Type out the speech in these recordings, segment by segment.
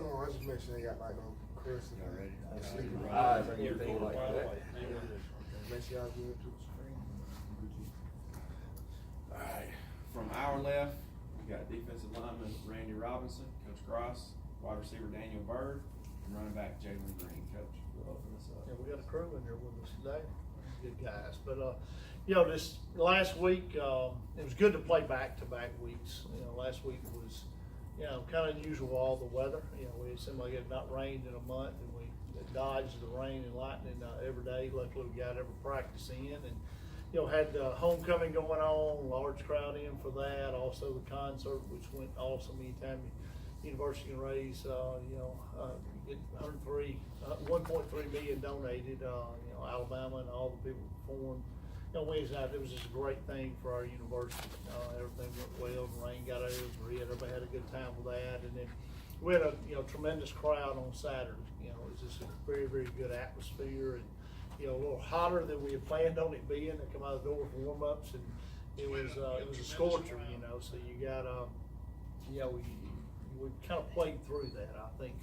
Oh, I just make sure they got like no cursing Already. and sleeping Eyes eyes or anything like that. Make sure y'all good too. All right, from our left, we got defensive lineman Randy Robinson, Coach Cross, wide receiver Daniel Bird, and running back Jalen Green. Coach, we'll open this up. Yeah, we got a crew in here with us today, good guys. But, you know, this last week, it was good to play back-to-back weeks. You know, last week was, you know, kind of unusual, all the weather. You know, it seemed like it had not rained in a month, and we dodged the rain and lightning every day. Luckily, we got every practice in, and, you know, had homecoming going on, large crowd in for that. Also the concert, which went awesome. Anytime University can raise, get 1.3 million donated. You know, Alabama and all the people performed. You know, Wednesday night, it was just a great thing for our university. Everything went well. The rain got over it. Everybody had a good time with that. And then we had a tremendous crowd on Saturday. You know, it was just a very, very good atmosphere, and you know, a little hotter than we had planned on it being. They come out the door for warm-ups, and it was a scorcher. You know, so you got we kind of played through that. I think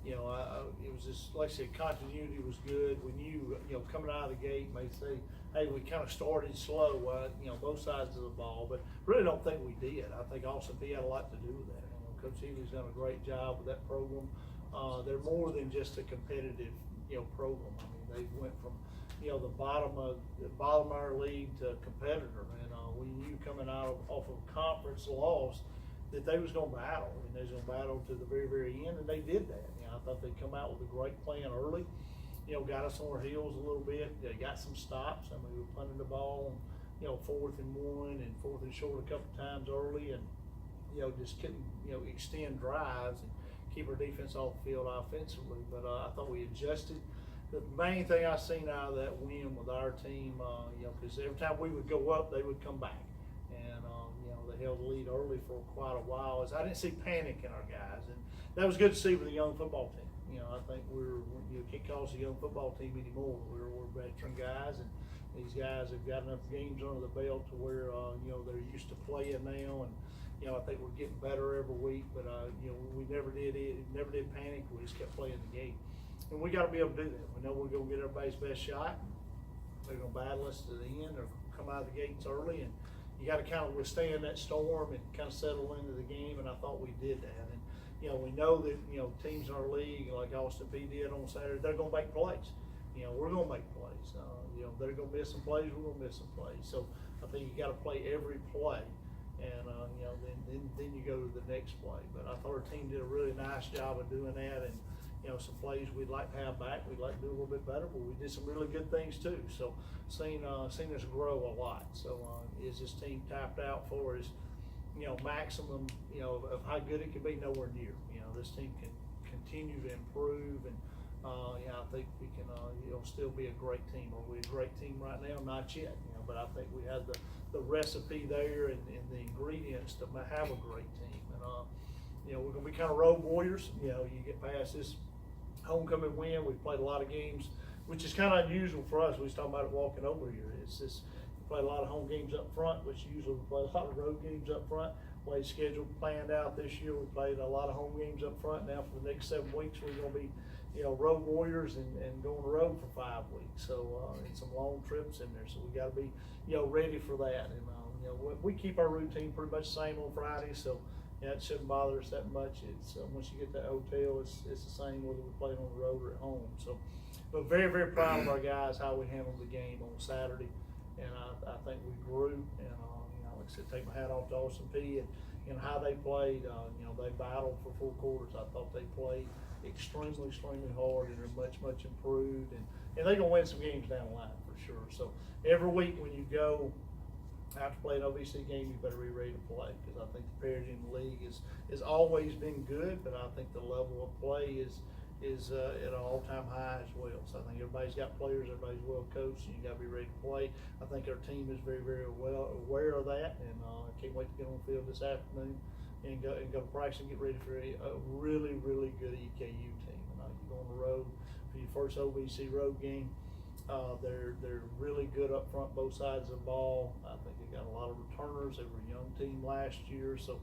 it was just, like I said, continuity was good. We knew, coming out of the gate, may say, hey, we kind of started slow, both sides of the ball, but really don't think we did. I think Austin P had a lot to do with that. Coach Healy's done a great job with that program. They're more than just a competitive, program. I mean, they went from, the bottom of our league to competitor, and we knew coming out off of a conference loss that they was going to battle, and they was going to battle to the very, very end, and they did that. I thought they'd come out with a great plan early. Got us on our heels a little bit. They got some stops. I mean, we were punting the ball, 4th and 1 and 4th and short a couple times early, and just couldn't extend drives and keep our defense off the field offensively. But I thought we adjusted. The main thing I seen out of that win with our team, because every time we would go up, they would come back, and they held the lead early for quite a while. I didn't see panic in our guys, and that was good to see with a young football team. I think you can't call us a young football team anymore. We're veteran guys, and these guys have got enough games under the belt to where they're used to playing now, and I think we're getting better every week. But we never did panic. We just kept playing the game, and we got to be able to do that. We know we're going to get everybody's best shot. They're going to battle us to the end, or come out of the gates early, and you got to kind of withstand that storm and kind of settle into the game. And I thought we did that. And we know that teams in our league like Austin P did on Saturday, they're going to make plays. We're going to make plays. They're going to miss some plays. We're going to miss some plays. So I think you got to play every play, and then you go to the next play. But I thought our team did a really nice job of doing that, and some plays we'd like to have back. We'd like to do a little bit better, but we did some really good things too. So seen us grow a lot. So is this team tapped out for us? Maximum, of how good it can be, nowhere near. This team can continue to improve, and I think we can, still be a great team. Are we a great team right now? Not yet, but I think we have the recipe there and the ingredients to have a great team. And we're going to be kind of road warriors. You get past this homecoming win. We've played a lot of games, which is kind of unusual for us. We was talking about it walking over here. It's just, played a lot of home games up front, which usually we play a lot of road games up front. Played schedule planned out this year. We played a lot of home games up front. Now for the next 7 weeks, we're going to be, road warriors and going on the road for 5 weeks. So and some long trips in there. So we got to be, ready for that. And we keep our routine pretty much the same on Friday. So it shouldn't bother us that much. It's once you get to the hotel, it's the same whether we play on the road or at home. So, but very, very proud of our guys how we handled the game on Saturday. And I think we grew, and like I said, take my hat off to Austin P and how they played. They battled for 4 quarters. I thought they played extremely, extremely hard, and they're much, much improved. And they're gonna win some games down the line for sure. So every week when you go out to play an OVC game, you better be ready to play, because I think the parity in the league has always been good, but I think the level of play is at an all-time high as well. So I think everybody's got players, everybody's well coached, and you got to be ready to play. I think our team is very, very well aware of that, and I can't wait to get on the field this afternoon and go to practice and get ready for a really, really good EKU team. You go on the road for your first OVC road game. They're really good up front, both sides of the ball. I think they got a lot of returners. They were a young team last year, so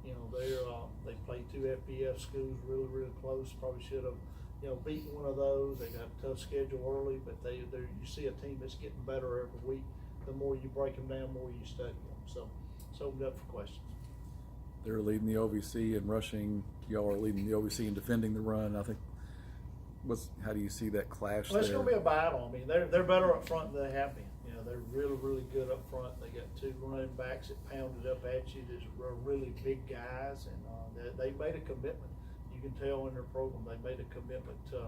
You know, they played 2 FBS schools really, really close. Probably should have, you know, beaten one of those. They got a tough schedule early, but you see a team that's getting better every week. The more you break them down, the more you study them. So it's opened up for questions. They're leading the OVC in rushing. Y'all are leading the OVC in defending the run. I think. How do you see that clash Well, it's there? going to be a battle. I mean, they're better up front than they have been. You know, they're really, really good up front. They got 2 running backs that pounded up at you. They're really big guys, and they made a commitment. You can tell in their program they made a commitment to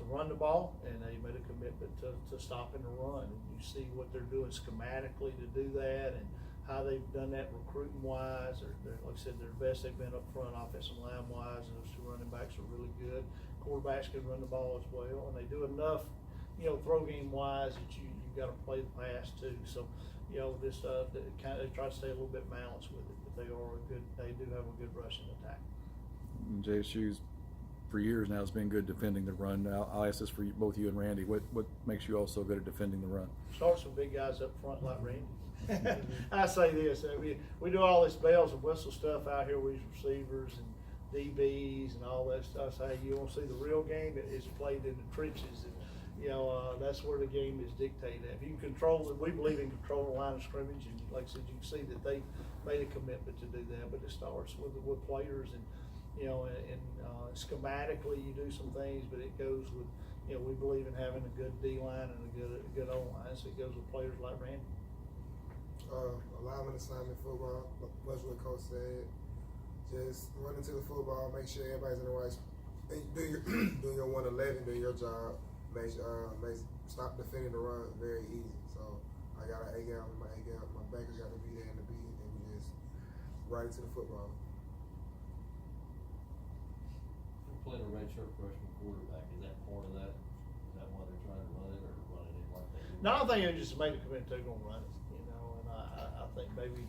run the ball, and they made a commitment to stopping the run. And you see what they're doing schematically to do that, and how they've done that recruiting wise. They're like I said, they're the best they've been up front, offensive line wise, and those 2 running backs are really good. Quarterbacks can run the ball as well, and they do enough, you know, throw game wise that you got to play the pass too. So, you know, this they try to stay a little bit balanced with it, but they do have a good rushing attack. And JSU's for years now has been good defending the run. I'll ask this for both you and Randy. What makes you all so good at defending the run? Starts with big guys up front like Randy. I say this, we do all this bells and whistle stuff out here with these receivers and DBs and all that stuff. So, hey, you want to see the real game? It's played in the trenches, and you know that's where the game is dictated. If you can control it, we believe in controlling the line of scrimmage, and like I said, you can see that they made a commitment to do that. But it starts with players, and you know, and schematically you do some things, but it goes with, you know, we believe in having a good D line and a good O line. So it goes with players like Randy. Alignment assignment football, much what Coach said. Just run into the football, make sure everybody's in the right spot. Do your 111, do your job. Stop defending the run very easy. So I got an A gap, my backer got to be there in the beat, and we just right into the football. You're playing a redshirt freshman quarterback. Is that part of that? Is that why they're trying to run it, or run it like they do? No, I think they just made a commitment they're going to run it. You know, and I think maybe,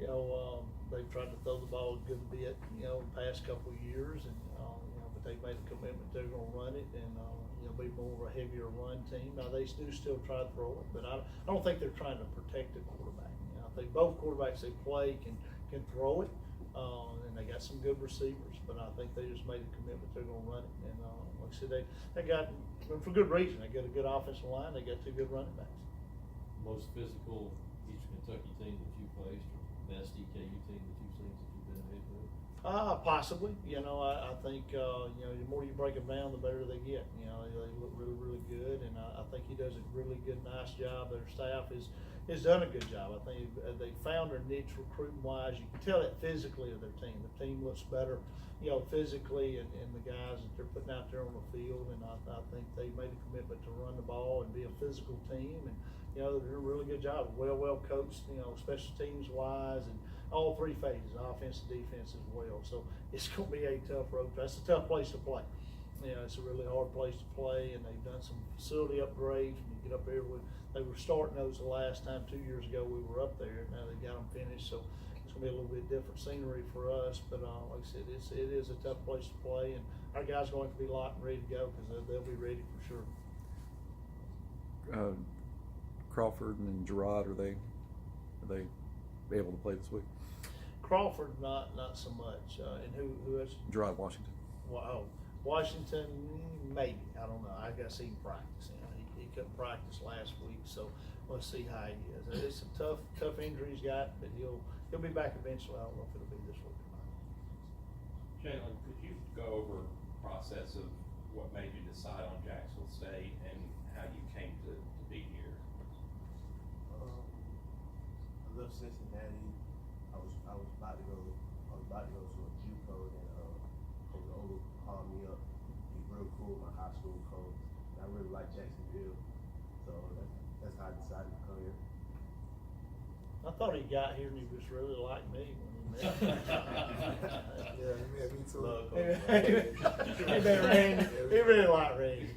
you know, they've tried to throw the ball a good bit, you know, the past couple of years, and you know, but they made a commitment they're going to run it, and you know, be more of a heavier run team. Now they do still try to throw it, but I don't think they're trying to protect the quarterback. You know, I think both quarterbacks they play can throw it, and they got some good receivers. But I think they just made a commitment they're going to run it, and like I said, they got, for good reason. They got a good offensive line. They got 2 good running backs. Most physical Eastern Kentucky team that you faced, or best EKU team that you've seen that you've been ahead with? Possibly. You know, I think you know, the more you break them down, the better they get. You know, they look really, really good, and I think he does a really good, nice job. Their staff has done a good job. I think they found their niche recruiting wise. You can tell that physically of their team. The team looks better, you know, physically, and the guys that they're putting out there on the field. And I think they made a commitment to run the ball and be a physical team. And you know, they're doing a really good job. Well coached, you know, special teams wise, and all 3 phases, offense and defense as well. So it's going to be a tough road. That's a tough place to play. You know, it's a really hard place to play, and they've done some facility upgrades. When you get up there, they were starting those the last time 2 years ago we were up there. Now they got them finished, so it's going to be a little bit different scenery for us. But like I said, it is a tough place to play, and our guys are going to be locked and ready to go because they'll be ready for sure. Crawford and Gerard, are they able to play this week? Crawford, not so much. And who else? Gerard Washington. Wow, Washington, maybe. I don't know. I got to see him practice. You know, he couldn't practice last week, so let's see how he is. It's a tough injury he's got, but he'll be back eventually. I don't know if it'll be this week or not. Jalen, could you go over the process of what made you decide on Jacksonville State and how you came to be here? I left Cincinnati. I was about to go to a JUCO, and Coach Olu called me up. He's real cool, my high school coach. And I really like Jacksonville, so that's how I decided to come here. I thought he got here and he just really liked me when he met me. Yeah, he met me too. Love He really liked Randy.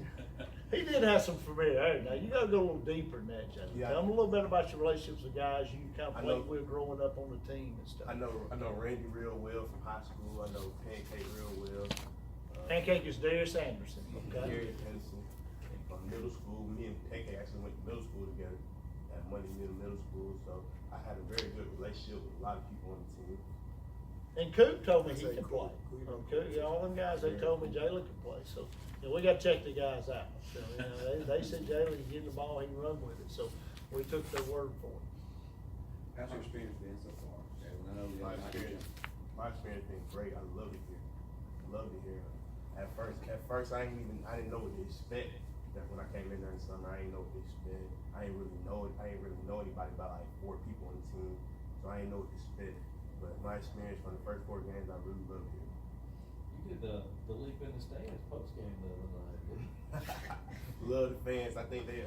He did have some familiarity. Now you got to go a little deeper than that, Jason. Yeah. Tell him a little bit about your relationships with guys you kind of I know. played with growing up on the team and stuff. I know Randy real well from high school. I know Pancake real well. Pancake is Darius Anderson. Okay. Gary Henderson from middle school. Me and Pancake actually went to middle school together at Money Middle School. So I had a very good relationship with a lot of people on the team. And Coop told me I he say can Coop. play. Coop. Coop, you know, all them guys, they told me Jalen can play, so, you know, we gotta check the guys out. So, you know, they said Jalen can get the ball, he can run with it, so we took their word for it. How's your experience been so far, Jalen? I know the My other night you- my experience been great. I love it here. Love it here. At first I didn't know what to expect. That when I came in there in the summer, I didn't know what to expect. I didn't really know it. I didn't really know anybody about like 4 people on the team, so I didn't know what to expect. But my experience from the first 4 games, I really loved it. You did the leap in the stands post game the other night. Love the fans. I think they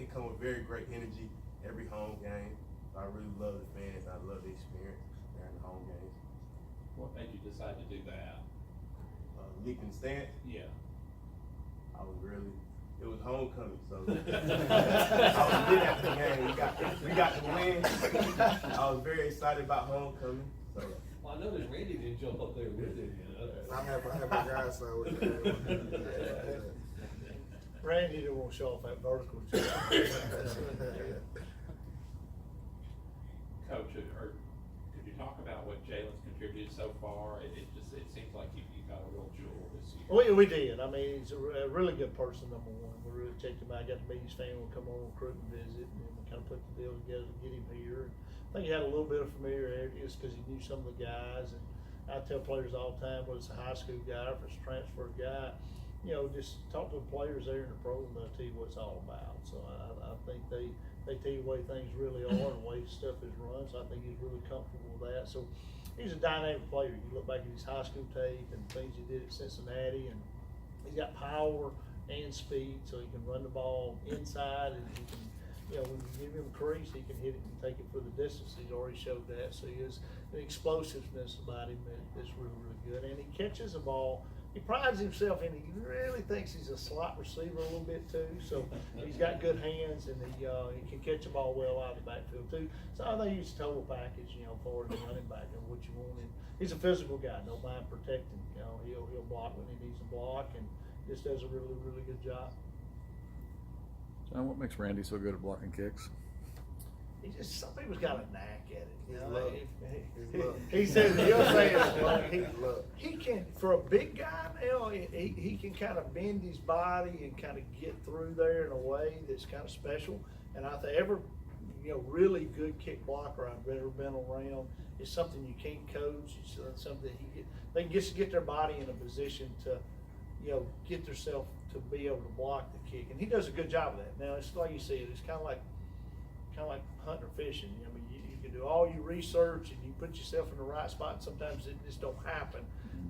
come with very great energy every home game. I really love the fans. I love the experience during the home games. What made you decide to do that? Leaping stands. Yeah. It was homecoming, so I was lit after the game. We got the win. I was very excited about homecoming. So Well, I noticed Randy didn't jump up there with it, you know. I have a guy sign with that. Randy didn't want to show off that vertical jump. Coach, or could you talk about what Jalen's contributed so far? It seems like you got a real jewel this year. We did. I mean, he's a really good person, number one. We really checked him out. Got to meet his family, come on recruit and visit, and then we kind of put the deal together to get him here. I think he had a little bit of familiarity just because he knew some of the guys. And I tell players all the time, whether it's a high school guy or if it's a transfer guy, you know, just talk to the players there in the program, they'll tell you what it's all about. So I think they tell you the way things really are and the way stuff is run. So I think he's really comfortable with that. So he's a dynamic player. You look back at his high school tape and things he did at Cincinnati, and he's got power and speed, so he can run the ball inside, and he can, you know, when you give him a crease, he can hit it and take it for the distance. He's already showed that. So he has an explosiveness about him that's really, really good. And he catches the ball. He prides himself in it. He really thinks he's a slot receiver a little bit too. So he's got good hands, and he can catch the ball well out of the backfield too. So I think he's a total package, you know, for the running back and what you want. And he's a physical guy. Don't mind protecting. You know, he'll block when he needs to block, and just does a really, really good job. John, what makes Randy so good at blocking kicks? Some people's got a knack at it. You His know? love. He- His love. He says he'll say it's love. His love. He can, for a big guy now, he can kind of bend his body and kind of get through there in a way that's kind of special. And I think really good kick blocker I've ever been around is something you can't coach. It's something they can just get their body in a position to, you know, get themselves to be able to block the kick. And he does a good job of that. Now, it's like you said, it's kind of like hunting or fishing. I mean, you can do all your research and you put yourself in the right spot, and sometimes it just don't happen.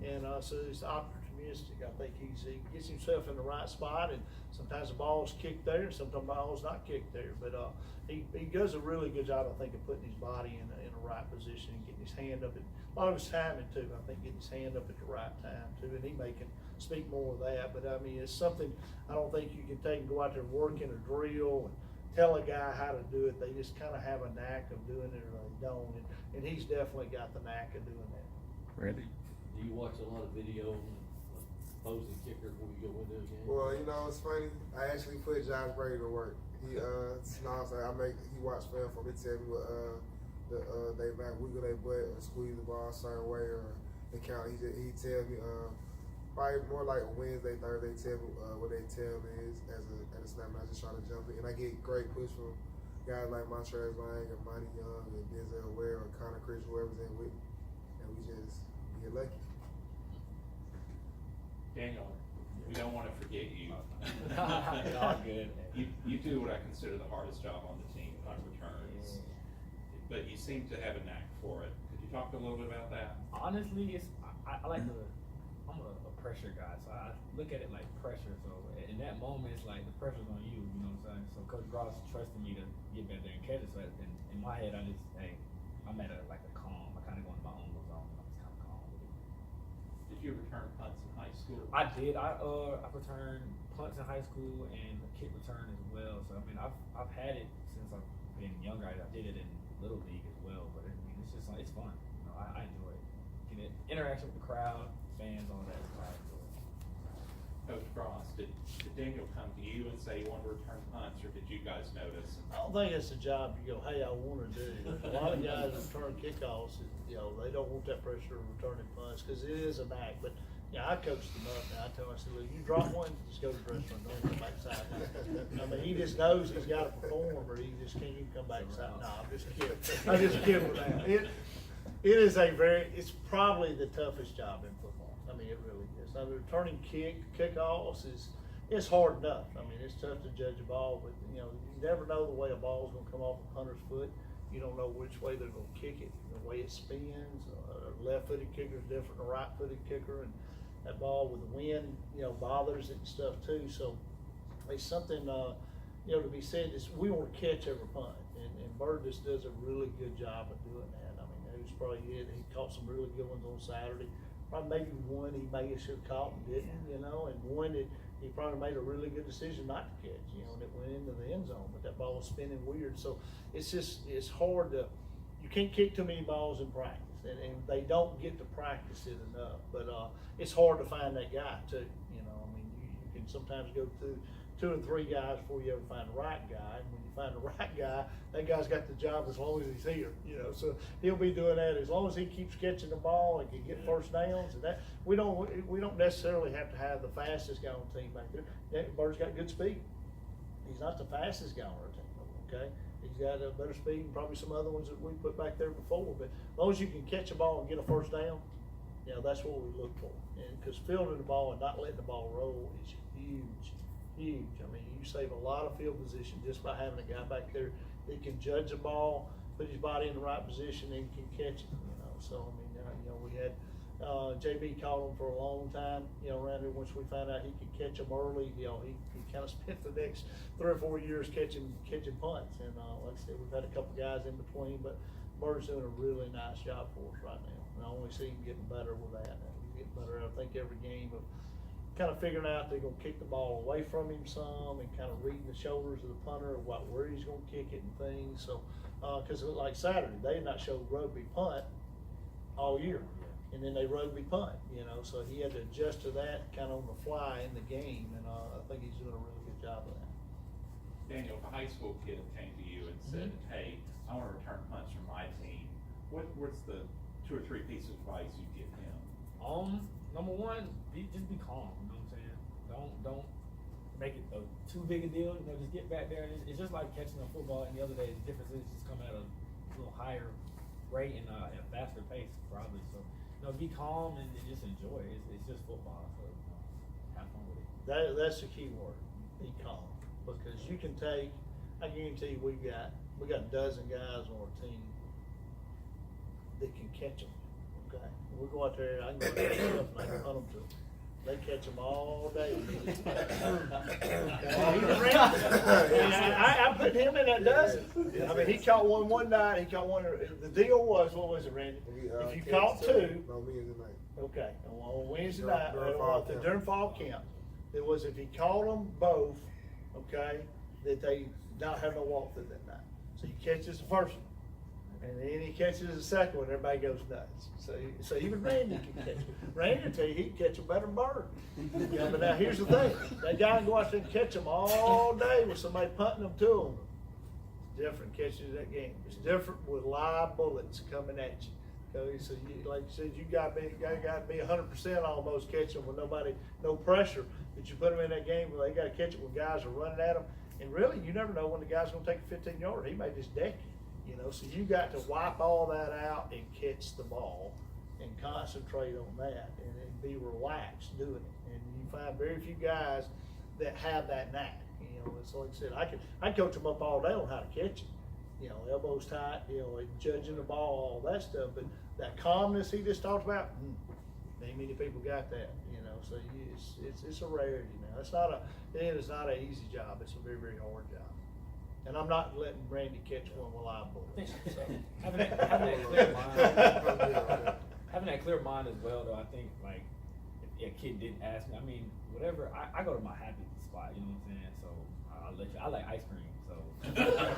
And so it's opportunistic. I think he gets himself in the right spot, and sometimes the ball's kicked there, and sometimes the ball's not kicked there. But he does a really good job, I think, of putting his body in a right position and getting his hand up. A lot of his timing too. I think getting his hand up at the right time too, and he may can speak more of that. But I mean, it's something I don't think you can take and go out there and work in a drill and tell a guy how to do it. They just kind of have a knack of doing it, or they don't. And he's definitely got the knack of doing that. Randy? Do you watch a lot of video of opposing kicker when you go into a game? Well, you know, it's funny. I actually put Josh Brady to work. He he watched film from me, tell me what they back wiggle their butt or squeeze the ball a certain way, or they count. He tell me probably more like Wednesday, Thursday, tell me what they tell me is at a snap. I just try to jump in, and I get great push from guys like Montrez Lang and Monty Young and Denzel Ware or Connor Chris, whoever's in with me, and we just get lucky. Daniel, we don't want to forget you. All good. You do what I consider the hardest job on the team, punt returns. But you seem to have a knack for it. Could you talk a little bit about that? Honestly, I like I'm a pressure guy, so I look at it like pressure. So in that moment, it's like the pressure's on you. You know what I'm saying? So Coach Gross trusted me to get back there and catch it. So in my head, I'm at a calm. I kind of go into my own little zone. I'm just kind of calm with it. Did you return punts in high school? I did. I returned punts in high school and a kick return as well. So I mean, I've had it since I've been younger. I did it in Little League as well. But it's just it's fun. You know, I enjoy it. Get interaction with the crowd, fans, all that. I enjoy it. Coach Cross, did Daniel come to you and say you want to return punts, or did you guys notice? I don't think it's a job you go, hey, I wanna do. A lot of guys that return kickoffs, you know, they don't want that pressure of returning punts, cause it is an act, but, yeah, I coached him up, and I tell him, I said, look, you drop one, just go to the dressing room, don't come back sideline. I mean, he just knows he's gotta perform, or he just can't even come back sideline. No, I'm just kidding. I'm just kidding with that. It is it's probably the toughest job in football. I mean, it really is. I mean, returning kickoffs it's hard enough. I mean, it's tough to judge a ball, but, you know, you never know the way a ball's gonna come off a punter's foot. You don't know which way they're gonna kick it, the way it spins. A left-footed kicker is different than a right-footed kicker, and that ball with the wind, you know, bothers it and stuff too. So it's something, you know, to be said is we want to catch every punt, and Bird just does a really good job of doing that. I mean, it was probably it. He caught some really good ones on Saturday. Probably maybe one he maybe should have caught and didn't, you know, and one that he probably made a really good decision not to catch, you know, and it went into the end zone, but that ball was spinning weird. So it's hard to, you can't kick too many balls in practice, and they don't get to practice it enough. But it's hard to find that guy too, you know. I mean, you can sometimes go through 2 or 3 guys before you ever find the right guy. And when you find the right guy, that guy's got the job as long as he's here, you know. So he'll be doing that as long as he keeps catching the ball and can get first downs. And that we don't necessarily have to have the fastest guy on the team back there. Bird's got good speed. He's not the fastest guy on our team, okay? He's got a better speed than probably some other ones that we put back there before. But as long as you can catch a ball and get a first down, you know, that's what we look for. And because fielding the ball and not letting the ball roll is huge. I mean, you save a lot of field position just by having a guy back there that can judge the ball, put his body in the right position, and can catch it. You know, so I mean, you know, we had JB caught him for a long time. You know, around here once we found out he could catch them early, you know, he kind of spent the next 3 or 4 years catching punts. And like I said, we've had a couple guys in between, but Bird's doing a really nice job for us right now. And I only see him getting better with that. He's getting better, I think, every game of kind of figuring out they're going to kick the ball away from him some, and kind of reading the shoulders of the punter of where he's going to kick it and things. So, because like Saturday, they had not showed rugby punt all year, and then they rugby punt, you know. So he had to adjust to that kind of on the fly in the game, and I think he's doing a really good job of that. Daniel, if a high school kid came to you and said, hey, I want to return punts from my team, what's the 2 or 3 pieces of advice you'd give him? Number one, just be calm. You know what I'm saying? Don't make it too big a deal. You know, just get back there. It's just like catching a football. And the other day, the difference is just coming at a little higher rate and a faster pace, probably. So, you know, be calm and just enjoy it. It's just football. So, have fun with it. That's the key word. Be calm, because you can take. I guarantee you, we got a dozen guys on our team that can catch them. Okay, we go out there. I can go out there and I can hunt them to them. They catch them all day. I put him in that dozen. I mean, he caught one night. He caught one. The deal was, what was it, Randy? If you caught 2, on Wednesday night. okay, on Wednesday night During fall camp. during fall camp, it was if he caught them both, okay, that they not have no walkthrough that night. So he catches the first one. And then he catches the second one, everybody goes nuts. So even Randy can catch it. Randy will tell you he can catch a better bird. Yeah, but now here's the thing. That guy can go out there and catch them all day with somebody punting them to him. It's different catching that game. It's different with live bullets coming at you. Okay, so like you said, you got to be 100% almost catching with no pressure. But you put them in that game where they got to catch it when guys are running at them. And really, you never know when the guy's going to take a 15-yarder. He may just deck you. You know, so you got to wipe all that out and catch the ball and concentrate on that and be relaxed doing it. And you find very few guys that have that knack. You know, it's like I said, I coach them up all day on how to catch it. You know, elbows tight, you know, and judging the ball, all that stuff. But that calmness he just talked about, ain't many people got that. You know, so it's a rarity now. It is not an easy job. It's a very, very hard job. And I'm not letting Randy catch one with live bullets. So. having that clear mind as well, though, I think, like, if a kid didn't ask me, I mean, whatever, I go to my happy spot, you know what I'm saying? So I'll let you. I like ice cream, so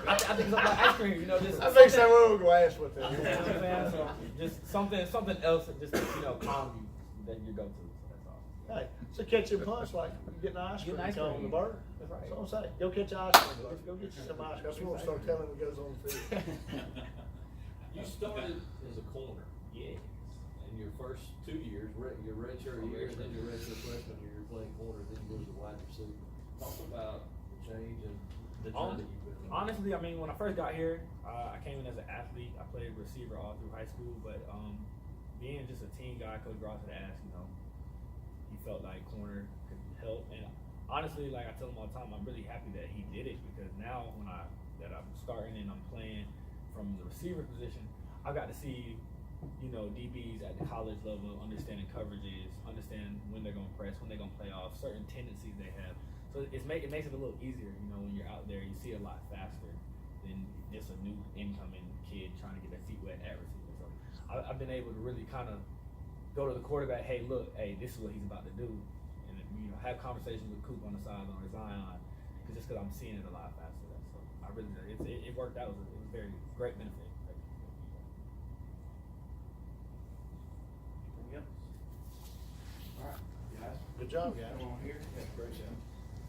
I think something like ice cream, you know, just. I think someone will go ask with that. You know what I'm saying? So just something else that just, you know, calm you that you go to. So that's all. Hey, to catch and punch like you getting ice cream Getting ice cone on cream. the bird. That's right. That's what I'm saying. Go catch ice cream. Go get you some ice cream. That's what we'll start telling him goes on the field. You started as a corner. Yeah. In your first 2 years, your redshirt year, and then your redshirt freshman year, you're playing corner, then you go to wide receiver. Talk about the change and the journey you've been on. Honestly, I mean, when I first got here, I came in as an athlete. I played receiver all through high school, but being just a team guy, Coach Ross had asked, he felt like corner could help. And honestly, like I tell him all the time, I'm really happy that he did it because now that I'm starting and I'm playing from the receiver position, I got to see, DBs at the college level, understanding coverages, understand when they're going to press, when they're going to play off, certain tendencies they have. So it makes it a little easier, when you're out there, you see it a lot faster than just a new incoming kid trying to get their feet wet at receiver. So I've been able to really kind of go to the quarterback, hey, look, this is what he's about to do, and have conversations with Coop on the sideline or Zion, just because I'm seeing it a lot faster. So I really, it worked out. It was a very great benefit. Anything else? All right, guys. Good job, guys. Come on here. That's great.